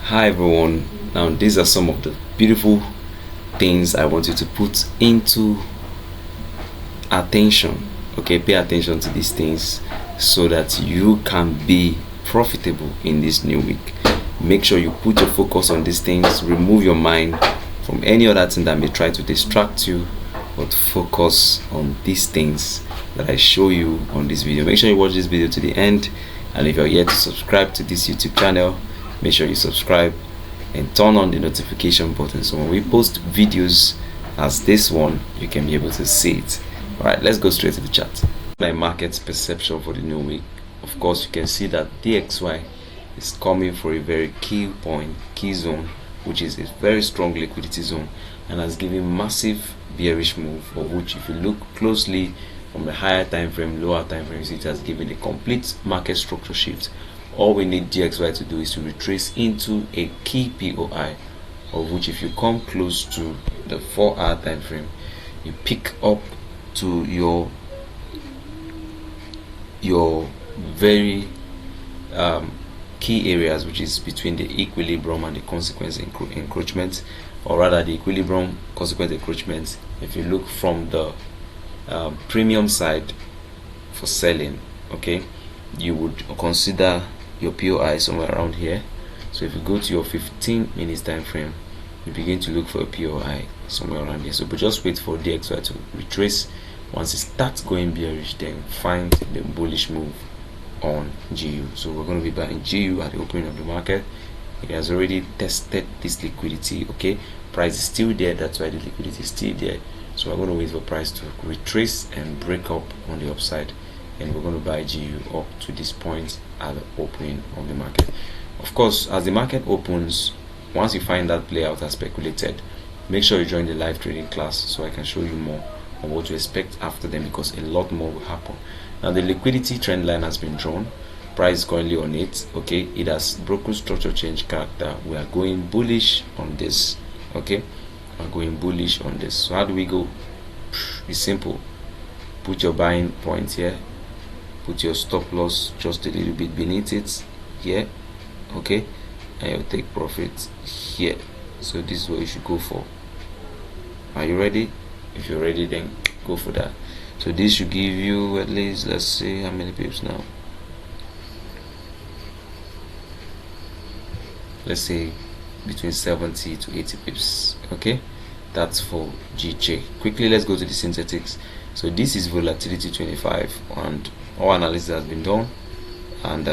Hi everyone. Now these are some of the beautiful things I want you to put into attention. Okay, pay attention to these things so that you can be profitable in this new week. Make sure you put your focus on these things, remove your mind from any other thing that may try to distract you, but focus on these things that I show you on this video. Make sure you watch this video to the end, and if you're yet to subscribe to this YouTube channel, make sure you subscribe and turn on the notification button so when we post videos as this one, you can be able to see it. All right, let's go straight to the chart. My market perception for the new week. Of course, you can see that DXY is coming for a very key point, key zone, which is a very strong liquidity zone, and has given massive bearish move, of which if you look closely from the higher time frame, lower time frames, it has given a complete market structure shift. All we need DXY to do is to retrace into a key POI, of which if you come close to the 4-hour time frame, you pick up to your very key areas, which is between the equilibrium and the consequence encroachment, or rather the equilibrium consequence encroachment. If you look from the premium side for selling, okay, you would consider your POI somewhere around here. So if you go to your 15 minutes time frame, you begin to look for a POI somewhere around here. So but just wait for DXY to retrace. Once it starts going bearish, then find the bullish move on GU. So we're going to be buying GU at the opening of the market. It has already tested this liquidity. Okay, price is still there, that's why the liquidity is still there. So we're going to wait for price to retrace and break up on the upside, and we're going to buy GU up to this point at the opening of the market. Of course, as the market opens, once you find that play out as speculated, make sure you join the live trading class so I can show you more on what to expect after them, because a lot more will happen. Now the liquidity trend line has been drawn, price is currently on it. Okay, it has broken structure change character. We are going bullish on this. Okay, we're going bullish on this. So how do we go? It's simple. Put your buying point here, put your stop loss just a little bit beneath it here, okay, and you'll take profit here. So this is what you should go for. Are you ready? If you're ready, then go for that. So this should give you at least, let's see how many pips now. Let's say between 70 to 80 pips. Okay, that's for GJ. Quickly, let's go to the synthetics. So this is volatility 25, and all analysis has been done, and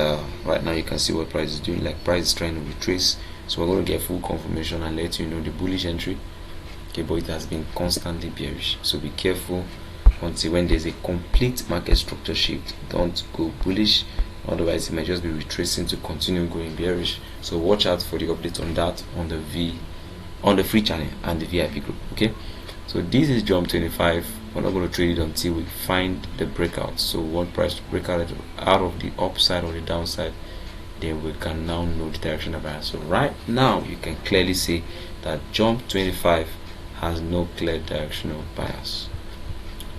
right now you can see what price is doing. Like price is trying to retrace, so we're going to get full confirmation and let you know the bullish entry. Okay, but it has been constantly bearish, so be careful until when there's a complete market structure shift. Don't go bullish, otherwise it might just be retracing to continue going bearish. So watch out for the update on that on the free channel and the VIP group. Okay, so this is jump 25. We're not going to trade it until we find the breakout. So we want price to break out of the upside or the downside, then we can now know the direction of bias. So right now you can clearly see that jump 25 has no clear directional bias.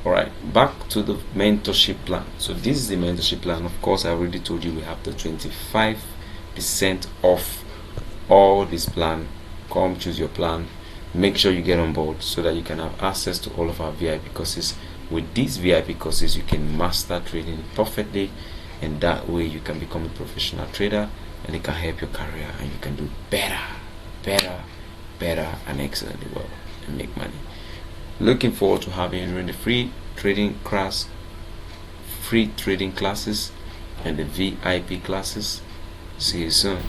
All right, back to the mentorship plan. So this is the mentorship plan. Of course, I already told you we have the 25% off all this plan. Come choose your plan. Make sure you get on board so that you can have access to all of our VIP courses. With these VIP courses, you can master trading perfectly, and that way you can become a professional trader, and it can help your career, and you can do better, and excellently well, and make money. Looking forward to having you in the free trading classes and the VIP classes. See you soon.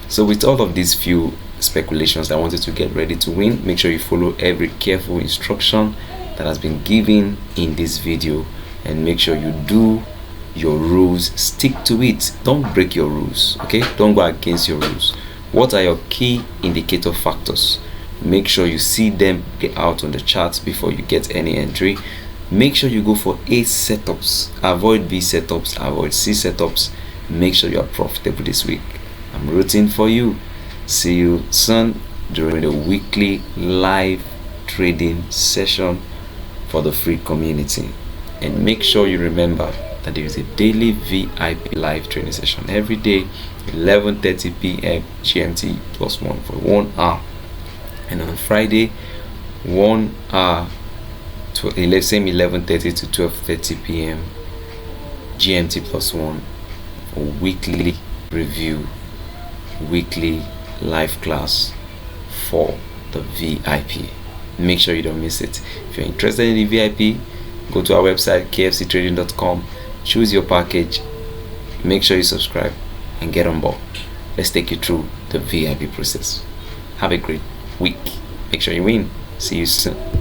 So with all of these few speculations, I wanted to get ready to win. Make sure you follow every careful instruction that has been given in this video, and make sure you do your rules, stick to it, don't break your rules. Okay, don't go against your rules. What are your key indicator factors? Make sure you see them get out on the charts before you get any entry. Make sure you go for A setups, avoid B setups, avoid C setups. Make sure you are profitable this week. I'm rooting for you. See you soon during the weekly live trading session for the free community. And make sure you remember that there is a daily VIP live training session every day, 11:30 p.m. GMT +1 for 1 hour, and on Friday 1 hour to 11:30 to 12:30 p.m. GMT +1 for weekly review, weekly live class for the VIP. Make sure you don't miss it. If you're interested in the VIP, go to our website kfctrading.com, choose your package, make sure you subscribe and get on board. Let's take you through the VIP process. Have a great week. Make sure you win. See you soon.